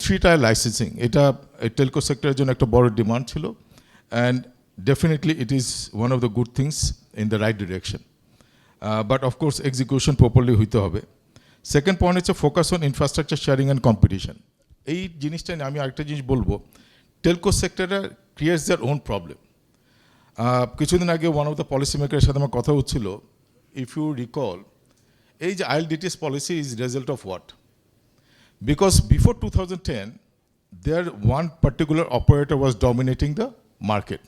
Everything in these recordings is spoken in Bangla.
ফ্রি টায়ার লাইসেন্সিং এটা টেলকো সেক্টরের জন্য একটা বড় ডিমান্ড ছিল, and definitely it is one of the good things in the right direction, but of course execution properly হইতে হবে। সেকেন্ড পয়েন্ট হচ্ছে focus on infrastructure sharing and competition. এই জিনিসটা নিয়ে আমি আরেকটা জিনিস বলবো, টেলকো সেক্টরটা ক্রিয়েটস দেয়ার ওন প্রবলেম। কিছুদিন আগে ওয়ান অফ দ্য পলিসি মেকারের সাথে আমার কথা হচ্ছিল, ইফ ইউ রিকল, এই যে ILDTS policy is result of what? Because before 2010, there one particular operator was dominating the market.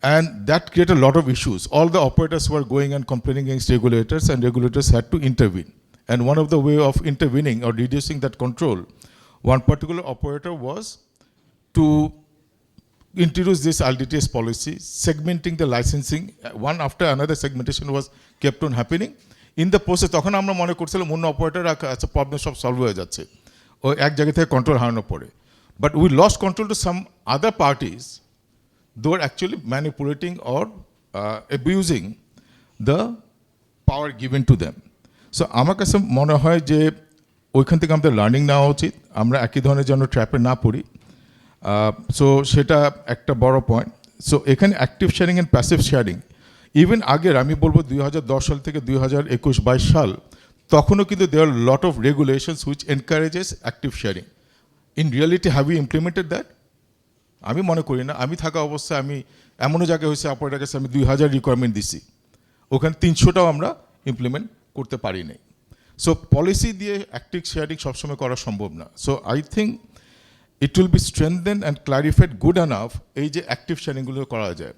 And that created a lot of issues. All the operators were going and complaining against regulators, and regulators had to intervene. And one of the way of intervening or reducing that control, one particular operator was to introduce this ILDTS policy, segmenting the licensing. One after another segmentation was kept on happening. In the process তখন আমরা মনে করছিলাম অন্য অপারেটর আচ্ছা প্রবলেম সব সলভ হয়ে যাচ্ছে, ও এক জায়গা থেকে কন্ট্রোল হারানোর পরে। But we lost control to some other parties, though are actually manipulating or abusing the power given to them. So আমার কাছে মনে হয় যে ওইখান থেকে আমাদের লার্নিং নেওয়া উচিত, আমরা একই ধরনের যেন ট্র্যাপে না পড়ি। সো সেটা একটা বড় পয়েন্ট। সো এখানে active sharing and passive sharing even আগের আমি বলবো 2010 সাল থেকে 2021-22 সাল, তখনও কিন্তু there lot of regulations which encourages active sharing. In reality have you implemented that? আমি মনে করি না। আমি থাকা অবস্থায় আমি এমনও জায়গায় হয়েছে অপারেটার কাছে আমি 2000 রিকোয়ারমেন্ট দিছি, ওখানে 300টাও আমরা ইমপ্লিমেন্ট করতে পারি নাই। সো পলিসি দিয়ে অ্যাক্টিভ শেয়ারিং সবসময় করা সম্ভব না। So I think it will be strengthen and clarified good enough এই যে অ্যাক্টিভ শেয়ারিংগুলো করা যায়।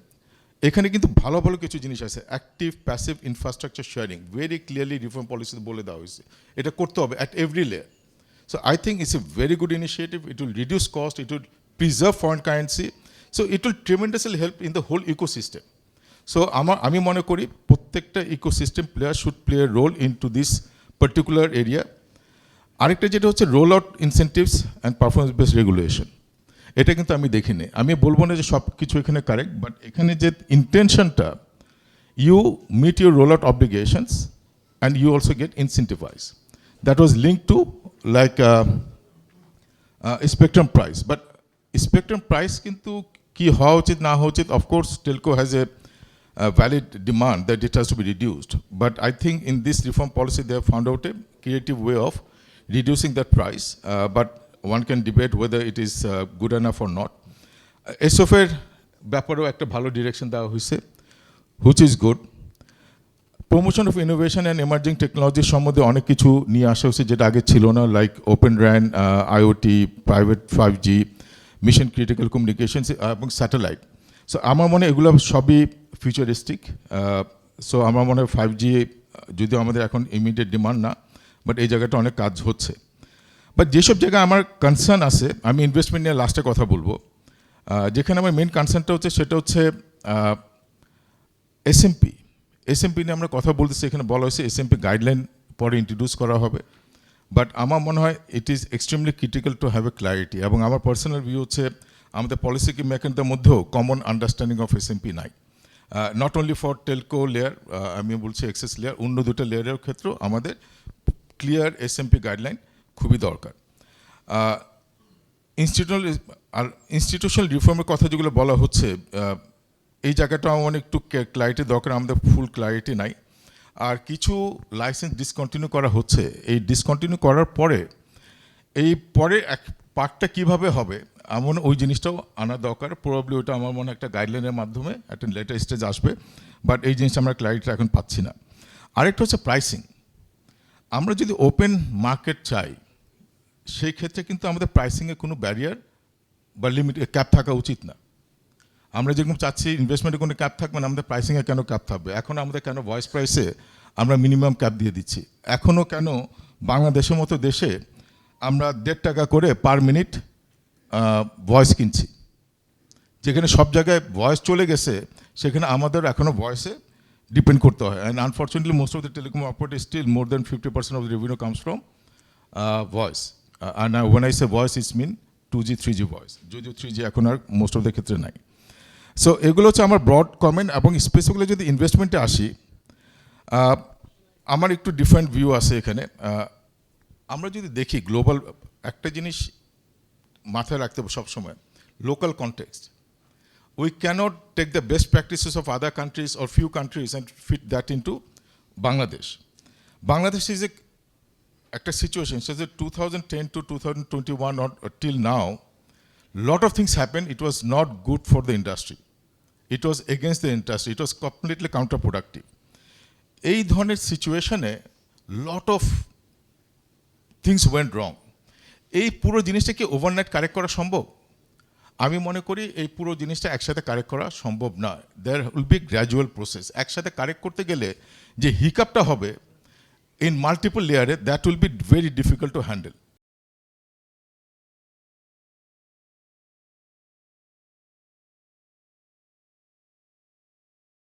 এখানে কিন্তু ভালো ভালো কিছু জিনিস আছে, active passive infrastructure sharing very clearly reform পলিসিতে বলে দেওয়া হয়েছে, এটা করতে হবে at every layer. So I think it's a very good initiative, it will reduce cost, it will preserve foreign currency, so it will tremendously help in the whole ecosystem. So আমি মনে করি প্রত্যেকটা ecosystem player should play a role in to this particular area. আরেকটা যেটা হচ্ছে roll out incentives and performance based regulation, এটা কিন্তু আমি দেখিনি। আমি বলবো না যে সব কিছু এখানে কারেক্ট, বাট এখানে যে ইন্টেনশনটা, you meet your roll out obligations and you also get incentivise, that was link to like spectrum price. But spectrum price কিন্তু কি হওয়া উচিত না হওয়া উচিত, of course telco has a valid demand that it has to be reduced, but I think in this reform policy they have found out a creative way of reducing that price, but one can debate whether it is good enough or not. SOF এর ব্যাপারেও একটা ভালো ডিরেকশন দেওয়া হয়েছে, which is good. Promotion of innovation and emerging টেকনোলজির সম্বন্ধে অনেক কিছু নিয়ে আসা হয়েছে যেটা আগে ছিল না, like open ran, IoT, private 5G, mission critical communication এবং স্যাটেলাইট। সো আমার মনে হয় এগুলো সবই ফিউচারিস্টিক। সো আমার মনে হয় 5G যদিও আমাদের এখন ইমিডিয়েট ডিমান্ড না, বাট এই জায়গাটা অনেক কাজ হচ্ছে। বাট যেসব জায়গায় আমার কনসার্ন আছে, আমি ইনভেস্টমেন্ট নিয়ে লাস্টে কথা বলবো। যেখানে আমার মেন কনসার্নটা হচ্ছে সেটা হচ্ছে এসএমপি নিয়ে আমরা কথা বলতেছি। এখানে বলা হয়েছে এসএমপি গাইডলাইন পরে ইন্ট্রোডিউস করা হবে, বাট আমার মনে হয় it is extremely critical to have a clarity. এবং আমার পার্সোনাল ভিউ হচ্ছে আমাদের পলিসি মেকারদের মধ্যেও কমন আন্ডারস্ট্যান্ডিং অফ এসএমপি নাই, not only for Telco layer, আমি বলছি এক্সেস লেয়ার, অন্য দুটো লেয়ারের ক্ষেত্রেও আমাদের ক্লিয়ার এসএমপি গাইডলাইন খুবই দরকার। ইনস্টিটিউশনাল রিফর্মের কথা যেগুলো বলা হচ্ছে, এই জায়গাটা আমার একটু ক্লারিটি দরকার, আমাদের ফুল ক্লারিটি নাই। আর কিছু লাইসেন্স ডিসকন্টিনিউ করা হচ্ছে, এই ডিসকন্টিনিউ করার পরে এক পার্টটা কীভাবে হবে এমন ওই জিনিসটাও আনা দরকার। প্রবাবলি ওটা আমার মনে একটা গাইডলাইনের মাধ্যমে একটা লেটার স্টেজ আসবে, বাট এই জিনিসটা আমরা ক্লারিটি এখন পাচ্ছি না। আরেকটা হচ্ছে প্রাইসিং। আমরা যদি ওপেন মার্কেট চাই, সেই ক্ষেত্রে কিন্তু আমাদের প্রাইসিংয়ে কোনো ব্যারিয়ার বা লিমিট ক্যাপ থাকা উচিত না। আমরা যেরকম চাচ্ছি ইনভেস্টমেন্টে কোনো ক্যাপ থাকবে না, আমাদের প্রাইসিংয়ে কেন ক্যাপ থাকবে? এখন আমাদের কেন ভয়েস প্রাইসে আমরা মিনিমাম ক্যাপ দিয়ে দিচ্ছি? এখনও কেন বাংলাদেশের মতো দেশে আমরা 1.5 টাকা করে পার মিনিট ভয়েস কিনছি? যেখানে সব জায়গায় ভয়েস চলে গেছে, সেখানে আমাদের এখনও ভয়েসে ডিপেন্ড করতে হয়। And unfortunately most of the telecom operator still more than 50% of the revenue comes from voice. And when I say voice it's mean 2G 3G voice, যদিও 3G এখন আর মোস্ট অফ দ্য ক্ষেত্রে নাই। সো এগুলো হচ্ছে আমার ব্রড কমেন্ট। এবং স্পেসিফিক্যালি যদি ইনভেস্টমেন্টে আসি, আমার একটু ডিফারেন্ট ভিউ আছে এখানে। আমরা যদি দেখি গ্লোবাল একটা জিনিস মাথায় রাখতে হবে সবসময়, local context. We cannot take the best practices of other countries or few countries and fit that into Bangladesh. Bangladesh is একটা situation, so that 2010 to 2021 or till now, lot of things happened. It was not good for the industry. It was against the industry. It was completely counterproductive. এই ধরনের সিচুয়েশনে লট অফ থিংস ওয়েন্ট রং। এই পুরো জিনিসটা কি ওভারনাইট কারেক্ট করা সম্ভব? আমি মনে করি এই পুরো জিনিসটা একসাথে কারেক্ট করা সম্ভব নয়। There will be gradual process. একসাথে কারেক্ট করতে গেলে যে হিকআপটা হবে ইন মাল্টিপল লেয়ারে, that will be very difficult to handle.